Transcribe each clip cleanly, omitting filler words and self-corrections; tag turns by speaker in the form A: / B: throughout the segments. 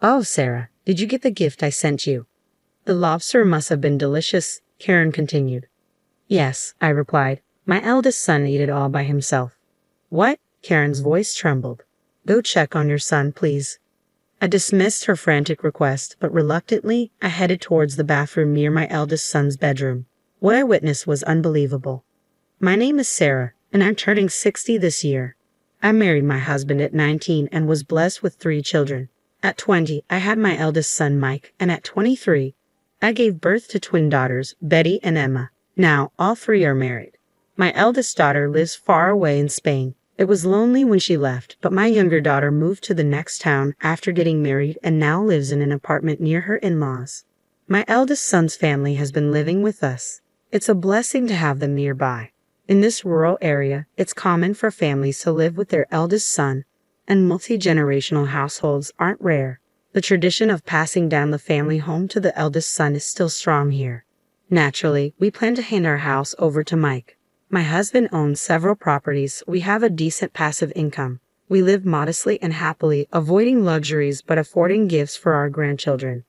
A: Oh, Sarah, did you get the gift I sent you? The lobster must have been delicious, Karen continued. Yes, I replied. My eldest son ate it all by himself. What? Karen's voice trembled. Go check on your son, please. I dismissed her frantic request, but reluctantly, I headed towards the bathroom near my eldest son's bedroom. What I witnessed was unbelievable. My name is Sarah, and I'm turning 60 this year. I married my husband at 19 and was blessed with 3 children. At 20, I had my eldest son, Mike, and at 23, I gave birth to twin daughters, Betty and Emma. Now, all 3 are married. My eldest daughter lives far away in Spain. It was lonely when she left, but my younger daughter moved to the next town after getting married and now lives in an apartment near her in-laws. My eldest son's family has been living with us. It's a blessing to have them nearby. In this rural area, it's common for families to live with their eldest son, and multi-generational households aren't rare. The tradition of passing down the family home to the eldest son is still strong here. Naturally, we plan to hand our house over to Mike. My husband owns several properties. We have a decent passive income. We live modestly and happily, avoiding luxuries but affording gifts for our grandchildren.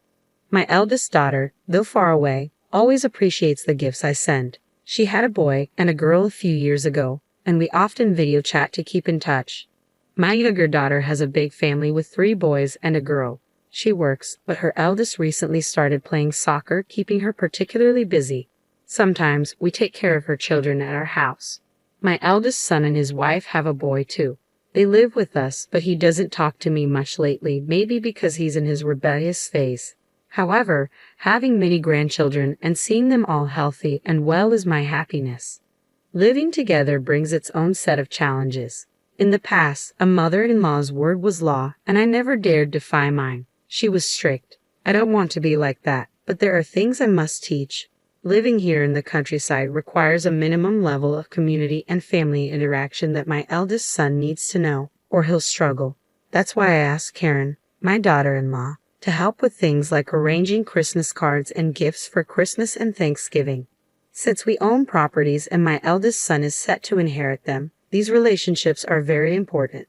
A: My eldest daughter, though far away, always appreciates the gifts I send. She had a boy and a girl a few years ago, and we often video chat to keep in touch. My younger daughter has a big family with 3 boys and a girl. She works, but her eldest recently started playing soccer, keeping her particularly busy. Sometimes we take care of her children at our house. My eldest son and his wife have a boy too. They live with us, but he doesn't talk to me much lately, maybe because he's in his rebellious phase. However, having many grandchildren and seeing them all healthy and well is my happiness. Living together brings its own set of challenges. In the past, a mother-in-law's word was law, and I never dared defy mine. She was strict. I don't want to be like that, but there are things I must teach. Living here in the countryside requires a minimum level of community and family interaction that my eldest son needs to know, or he'll struggle. That's why I asked Karen, my daughter-in-law, to help with things like arranging Christmas cards and gifts for Christmas and Thanksgiving. Since we own properties and my eldest son is set to inherit them, these relationships are very important.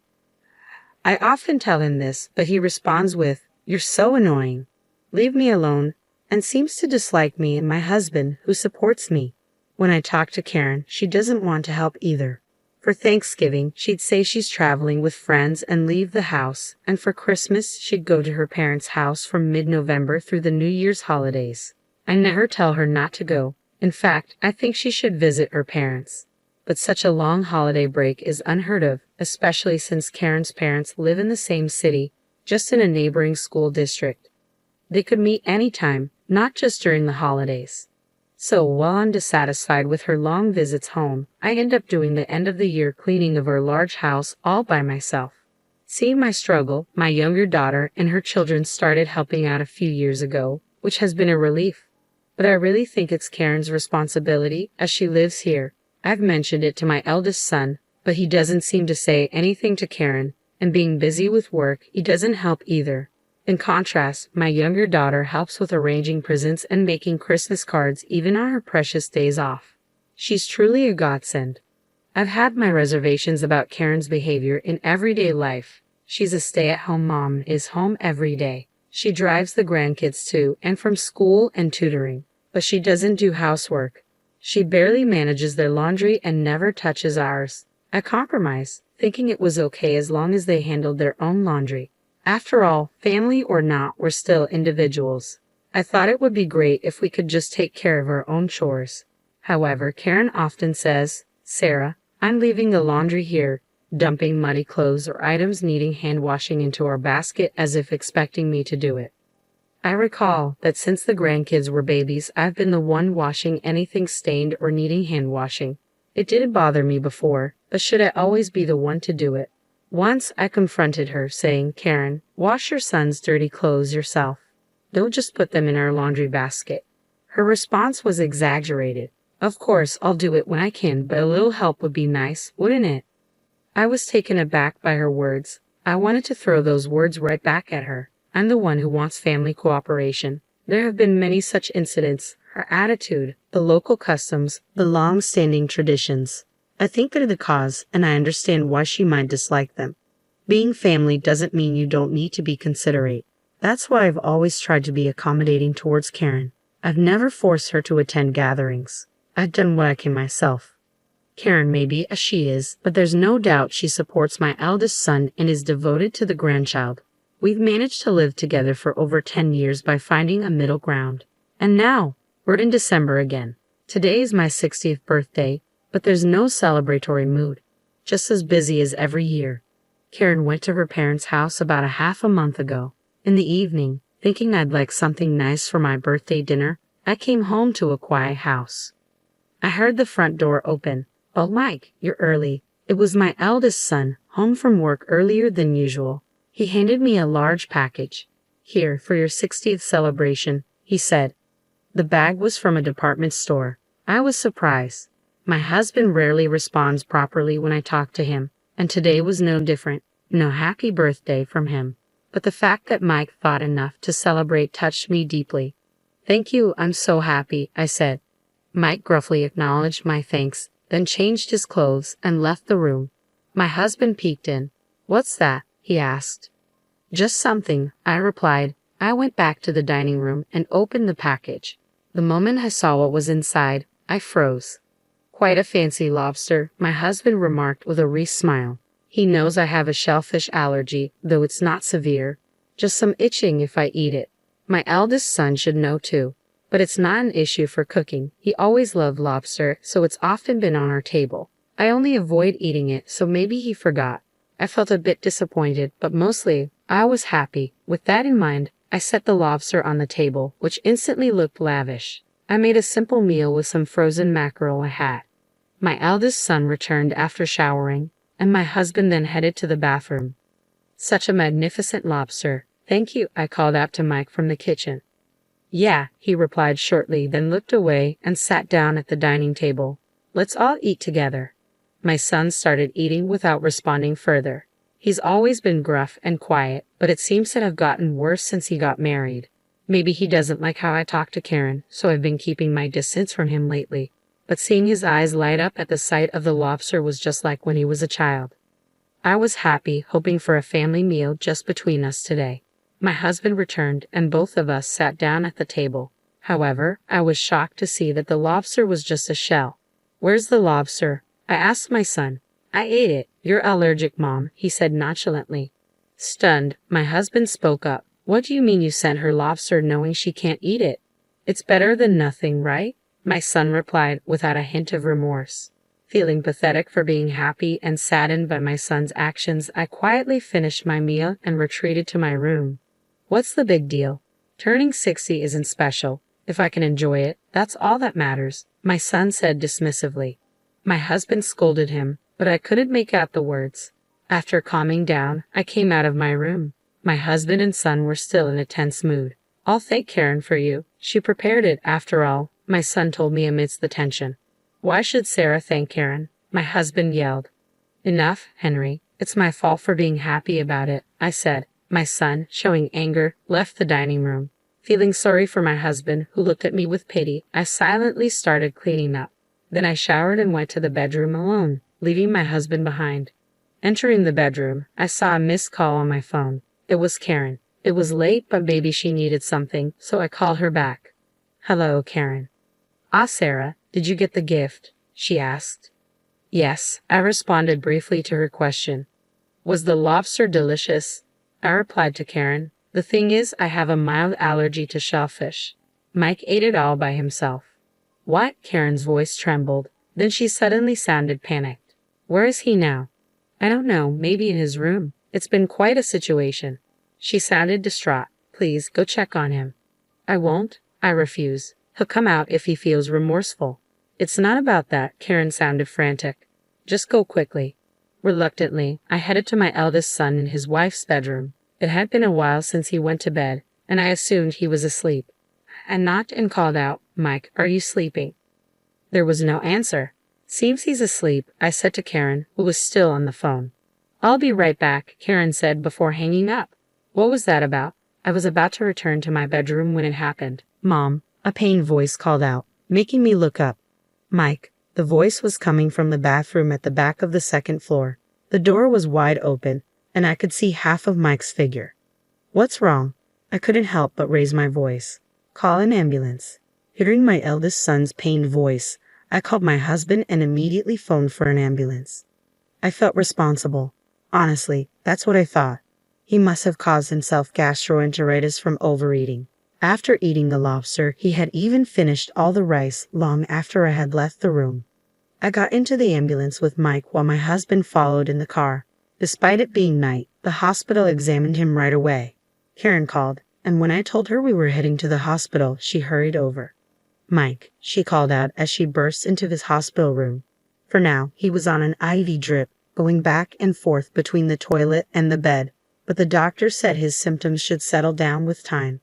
A: I often tell him this, but he responds with, "You're so annoying. Leave me alone," and seems to dislike me and my husband, who supports me. When I talk to Karen, she doesn't want to help either. For Thanksgiving, she'd say she's traveling with friends and leave the house, and for Christmas, she'd go to her parents' house from mid-November through the New Year's holidays. I never tell her not to go. In fact, I think she should visit her parents. But such a long holiday break is unheard of, especially since Karen's parents live in the same city, just in a neighboring school district. They could meet anytime, not just during the holidays. So while I'm dissatisfied with her long visits home, I end up doing the end-of-the-year cleaning of our large house all by myself. Seeing my struggle, my younger daughter and her children started helping out a few years ago, which has been a relief. But I really think it's Karen's responsibility, as she lives here. I've mentioned it to my eldest son, but he doesn't seem to say anything to Karen, and being busy with work, he doesn't help either. In contrast, my younger daughter helps with arranging presents and making Christmas cards even on her precious days off. She's truly a godsend. I've had my reservations about Karen's behavior in everyday life. She's a stay-at-home mom, is home every day. She drives the grandkids to and from school and tutoring, but she doesn't do housework. She barely manages their laundry and never touches ours. I compromised, thinking it was okay as long as they handled their own laundry. After all, family or not, we're still individuals. I thought it would be great if we could just take care of our own chores. However, Karen often says, "Sarah, I'm leaving the laundry here," dumping muddy clothes or items needing hand washing into our basket as if expecting me to do it. I recall that since the grandkids were babies, I've been the one washing anything stained or needing hand washing. It didn't bother me before, but should I always be the one to do it? Once I confronted her, saying, "Karen, wash your son's dirty clothes yourself. Don't just put them in our laundry basket." Her response was exaggerated. "Of course, I'll do it when I can, but a little help would be nice, wouldn't it?" I was taken aback by her words. I wanted to throw those words right back at her. I'm the one who wants family cooperation. There have been many such incidents. Her attitude, the local customs, the long-standing traditions. I think they're the cause, and I understand why she might dislike them. Being family doesn't mean you don't need to be considerate. That's why I've always tried to be accommodating towards Karen. I've never forced her to attend gatherings. I've done what I can myself. Karen may be as she is, but there's no doubt she supports my eldest son and is devoted to the grandchild. We've managed to live together for over 10 years by finding a middle ground. And now, we're in December again. Today is my 60th birthday, but there's no celebratory mood. Just as busy as every year. Karen went to her parents' house about half a month ago. In the evening, thinking I'd like something nice for my birthday dinner, I came home to a quiet house. I heard the front door open. "Oh, Mike, you're early." It was my eldest son, home from work earlier than usual. He handed me a large package. "Here, for your 60th celebration," he said. The bag was from a department store. I was surprised. My husband rarely responds properly when I talk to him, and today was no different. No happy birthday from him. But the fact that Mike thought enough to celebrate touched me deeply. "Thank you, I'm so happy," I said. Mike gruffly acknowledged my thanks, then changed his clothes and left the room. My husband peeked in. "What's that?" he asked. "Just something," I replied. I went back to the dining room and opened the package. The moment I saw what was inside, I froze. "Quite a fancy lobster," my husband remarked with a wry smile. He knows I have a shellfish allergy, though it's not severe. Just some itching if I eat it. My eldest son should know too. But it's not an issue for cooking. He always loved lobster, so it's often been on our table. I only avoid eating it, so maybe he forgot. I felt a bit disappointed, but mostly, I was happy. With that in mind, I set the lobster on the table, which instantly looked lavish. I made a simple meal with some frozen mackerel I had. My eldest son returned after showering, and my husband then headed to the bathroom. "Such a magnificent lobster. Thank you," I called out to Mike from the kitchen. "Yeah," he replied shortly, then looked away and sat down at the dining table. "Let's all eat together." My son started eating without responding further. He's always been gruff and quiet, but it seems to have gotten worse since he got married. Maybe he doesn't like how I talk to Karen, so I've been keeping my distance from him lately. But seeing his eyes light up at the sight of the lobster was just like when he was a child. I was happy, hoping for a family meal just between us today. My husband returned, and both of us sat down at the table. However, I was shocked to see that the lobster was just a shell. "Where's the lobster?" I asked my son. "I ate it. You're allergic, Mom," he said nonchalantly. Stunned, my husband spoke up. "What do you mean you sent her lobster knowing she can't eat it? It's better than nothing, right?" My son replied without a hint of remorse. Feeling pathetic for being happy and saddened by my son's actions, I quietly finished my meal and retreated to my room. What's the big deal? Turning 60 isn't special. If I can enjoy it, that's all that matters, my son said dismissively. My husband scolded him, but I couldn't make out the words. After calming down, I came out of my room. My husband and son were still in a tense mood. "I'll thank Karen for you. She prepared it, after all," my son told me amidst the tension. "Why should Sarah thank Karen?" my husband yelled. "Enough, Henry. It's my fault for being happy about it," I said. My son, showing anger, left the dining room. Feeling sorry for my husband, who looked at me with pity, I silently started cleaning up. Then I showered and went to the bedroom alone, leaving my husband behind. Entering the bedroom, I saw a missed call on my phone. It was Karen. It was late, but maybe she needed something, so I called her back. "Hello, Karen." "Ah, Sarah, did you get the gift?" she asked. "Yes," I responded briefly to her question. "Was the lobster delicious?" I replied to Karen. "The thing is, I have a mild allergy to shellfish." Mike ate it all by himself. "What?" Karen's voice trembled. Then she suddenly sounded panicked. "Where is he now?" "I don't know, maybe in his room. It's been quite a situation." She sounded distraught. "Please, go check on him." "I won't," I refused. "He'll come out if he feels remorseful." "It's not about that," Karen sounded frantic. "Just go quickly." Reluctantly, I headed to my eldest son in his wife's bedroom. It had been a while since he went to bed, and I assumed he was asleep. I knocked and called out, "Mike, are you sleeping?" There was no answer. "Seems he's asleep," I said to Karen, who was still on the phone. "I'll be right back," Karen said before hanging up. What was that about? I was about to return to my bedroom when it happened. "Mom," a pained voice called out, making me look up. "Mike." The voice was coming from the bathroom at the back of the second floor. The door was wide open, and I could see half of Mike's figure. "What's wrong?" I couldn't help but raise my voice. Call an ambulance. Hearing my eldest son's pained voice, I called my husband and immediately phoned for an ambulance. I felt responsible. Honestly, that's what I thought. He must have caused himself gastroenteritis from overeating. After eating the lobster, he had even finished all the rice long after I had left the room. I got into the ambulance with Mike while my husband followed in the car. Despite it being night, the hospital examined him right away. Karen called, and when I told her we were heading to the hospital, she hurried over. Mike, she called out as she burst into his hospital room. For now, he was on an IV drip, going back and forth between the toilet and the bed, but the doctor said his symptoms should settle down with time.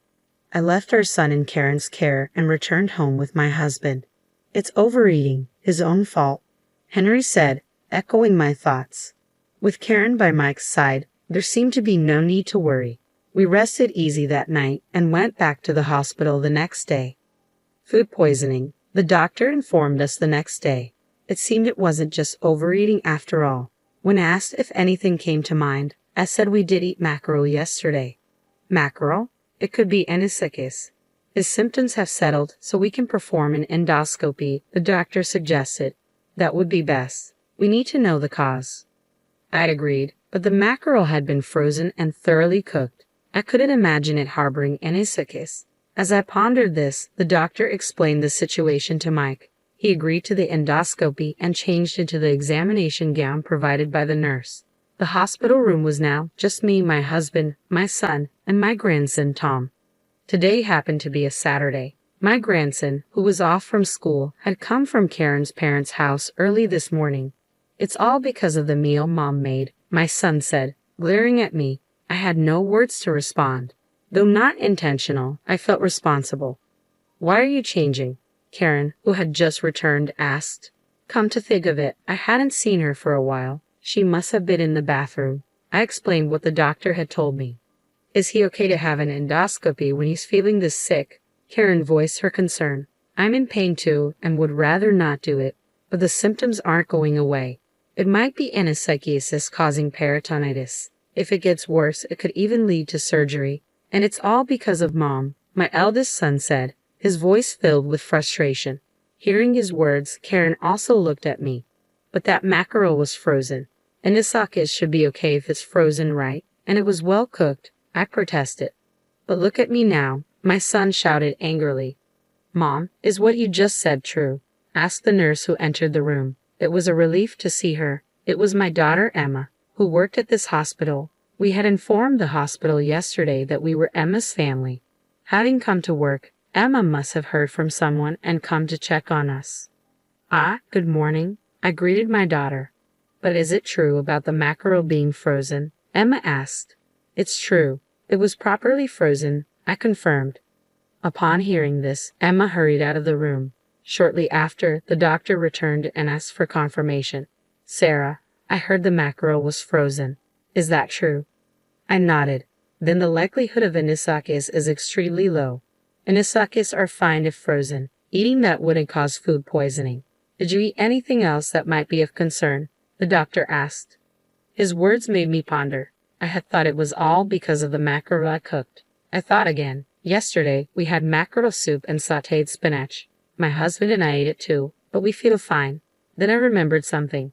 A: I left our son in Karen's care and returned home with my husband. It's overeating, his own fault, Henry said, echoing my thoughts. With Karen by Mike's side, there seemed to be no need to worry. We rested easy that night and went back to the hospital the next day. Food poisoning, the doctor informed us the next day. It seemed it wasn't just overeating after all. When asked if anything came to mind, I said we did eat mackerel yesterday. Mackerel? It could be anisakis. His symptoms have settled, so we can perform an endoscopy, the doctor suggested. That would be best. We need to know the cause. I'd agreed, but the mackerel had been frozen and thoroughly cooked. I couldn't imagine it harboring anisakis. As I pondered this, the doctor explained the situation to Mike. He agreed to the endoscopy and changed into the examination gown provided by the nurse. The hospital room was now just me, my husband, my son, and my grandson, Tom. Today happened to be a Saturday. My grandson, who was off from school, had come from Karen's parents' house early this morning. It's all because of the meal Mom made, my son said, glaring at me. I had no words to respond. Though not intentional, I felt responsible. Why are you changing? Karen, who had just returned, asked. Come to think of it, I hadn't seen her for a while. She must have been in the bathroom. I explained what the doctor had told me. Is he okay to have an endoscopy when he's feeling this sick? Karen voiced her concern. I'm in pain too and would rather not do it, but the symptoms aren't going away. It might be anisakis causing peritonitis. If it gets worse, it could even lead to surgery. And it's all because of Mom, my eldest son said, his voice filled with frustration. Hearing his words, Karen also looked at me. But that mackerel was frozen. Anisakis should be okay if it's frozen right, and it was well cooked. I protested. But look at me now, my son shouted angrily. Mom, is what you just said true? Asked the nurse who entered the room. It was a relief to see her. It was my daughter Emma, who worked at this hospital. We had informed the hospital yesterday that we were Emma's family. Having come to work, Emma must have heard from someone and come to check on us. Good morning. I greeted my daughter. But is it true about the mackerel being frozen? Emma asked. It's true. It was properly frozen, I confirmed. Upon hearing this, Emma hurried out of the room. Shortly after, the doctor returned and asked for confirmation. Sarah, I heard the mackerel was frozen. Is that true? I nodded. Then the likelihood of anisakis is extremely low. Anisakis are fine if frozen. Eating that wouldn't cause food poisoning. Did you eat anything else that might be of concern? The doctor asked. His words made me ponder. I had thought it was all because of the mackerel I cooked. I thought again. Yesterday, we had mackerel soup and sautéed spinach. My husband and I ate it too, but we feel fine. Then I remembered something.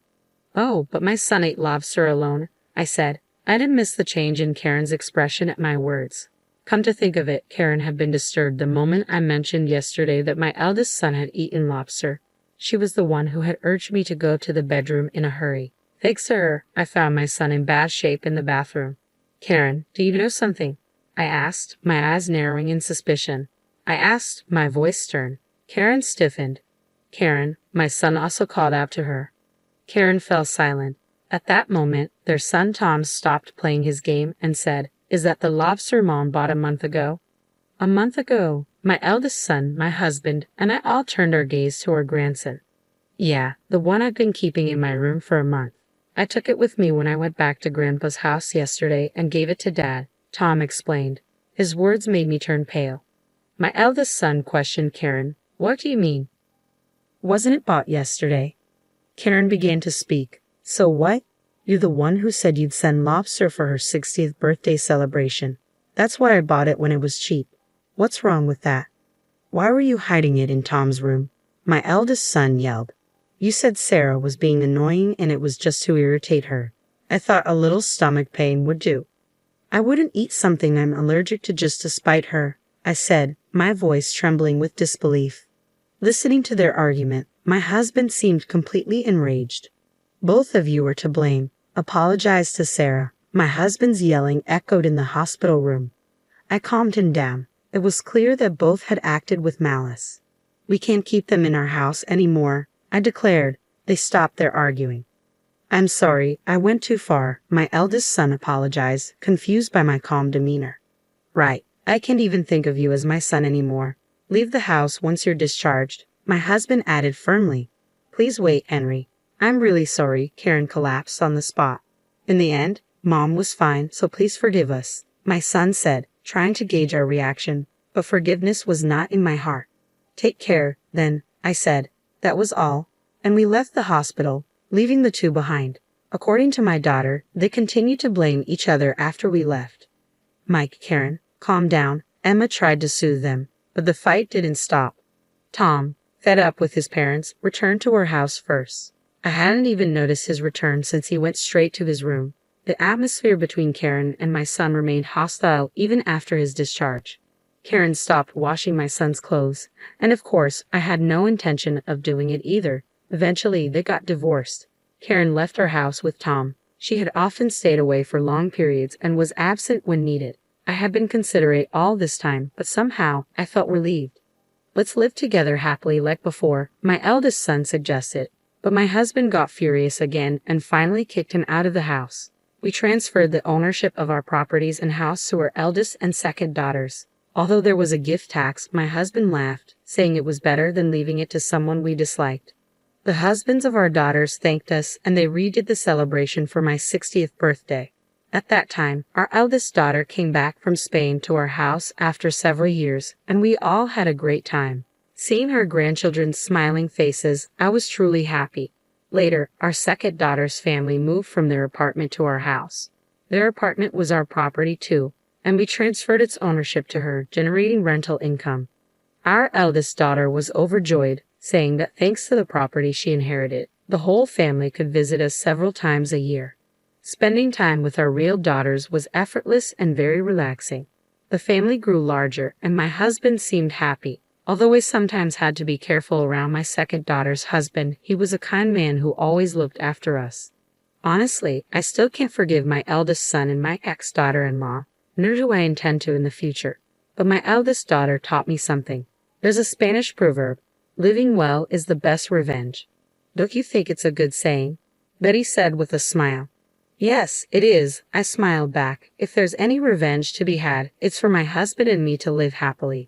A: Oh, but my son ate lobster alone, I said. I didn't miss the change in Karen's expression at my words. Come to think of it, Karen had been disturbed the moment I mentioned yesterday that my eldest son had eaten lobster. She was the one who had urged me to go to the bedroom in a hurry. Thanks to her, I found my son in bad shape in the bathroom. Karen, do you know something? I asked, my eyes narrowing in suspicion. I asked, my voice stern. Karen stiffened. Karen, my son also called out to her. Karen fell silent. At that moment, their son Tom stopped playing his game and said, Is that the lobster Mom bought a month ago? A month ago, my eldest son, my husband, and I all turned our gaze to our grandson. Yeah, the one I've been keeping in my room for a month. I took it with me when I went back to Grandpa's house yesterday and gave it to Dad, Tom explained. His words made me turn pale. My eldest son questioned Karen. What do you mean? Wasn't it bought yesterday? Karen began to speak. So what? You're the one who said you'd send lobster for her 60th birthday celebration. That's why I bought it when it was cheap. What's wrong with that? Why were you hiding it in Tom's room? My eldest son yelled. You said Sarah was being annoying and it was just to irritate her. I thought a little stomach pain would do. I wouldn't eat something I'm allergic to just to spite her, I said, my voice trembling with disbelief. Listening to their argument, my husband seemed completely enraged. Both of you are to blame. Apologize to Sarah. My husband's yelling echoed in the hospital room. I calmed him down. It was clear that both had acted with malice. We can't keep them in our house anymore, I declared. They stopped their arguing. I'm sorry, I went too far, my eldest son apologized, confused by my calm demeanor. Right, I can't even think of you as my son anymore. Leave the house once you're discharged, my husband added firmly. Please wait, Henry. I'm really sorry, Karen collapsed on the spot. In the end, Mom was fine, so please forgive us, my son said, trying to gauge our reaction, but forgiveness was not in my heart. Take care, then, I said. That was all, and we left the hospital, leaving the two behind. According to my daughter, they continued to blame each other after we left. Mike, Karen, calm down, Emma tried to soothe them, but the fight didn't stop. Tom, fed up with his parents, returned to our house first. I hadn't even noticed his return since he went straight to his room. The atmosphere between Karen and my son remained hostile even after his discharge. Karen stopped washing my son's clothes, and of course, I had no intention of doing it either. Eventually, they got divorced. Karen left our house with Tom. She had often stayed away for long periods and was absent when needed. I had been considerate all this time, but somehow I felt relieved. Let's live together happily like before, my eldest son suggested, but my husband got furious again and finally kicked him out of the house. We transferred the ownership of our properties and house to our eldest and second daughters. Although there was a gift tax, my husband laughed, saying it was better than leaving it to someone we disliked. The husbands of our daughters thanked us and they redid the celebration for my 60th birthday. At that time, our eldest daughter came back from Spain to our house after several years, and we all had a great time. Seeing her grandchildren's smiling faces, I was truly happy. Later, our second daughter's family moved from their apartment to our house. Their apartment was our property too, and we transferred its ownership to her, generating rental income. Our eldest daughter was overjoyed, saying that thanks to the property she inherited, the whole family could visit us several times a year. Spending time with our real daughters was effortless and very relaxing. The family grew larger, and my husband seemed happy. Although I sometimes had to be careful around my second daughter's husband, he was a kind man who always looked after us. Honestly, I still can't forgive my eldest son and my ex-daughter-in-law, nor do I intend to in the future. But my eldest daughter taught me something. There's a Spanish proverb, living well is the best revenge. Don't you think it's a good saying? Betty said with a smile. Yes, it is, I smiled back. If there's any revenge to be had, it's for my husband and me to live happily.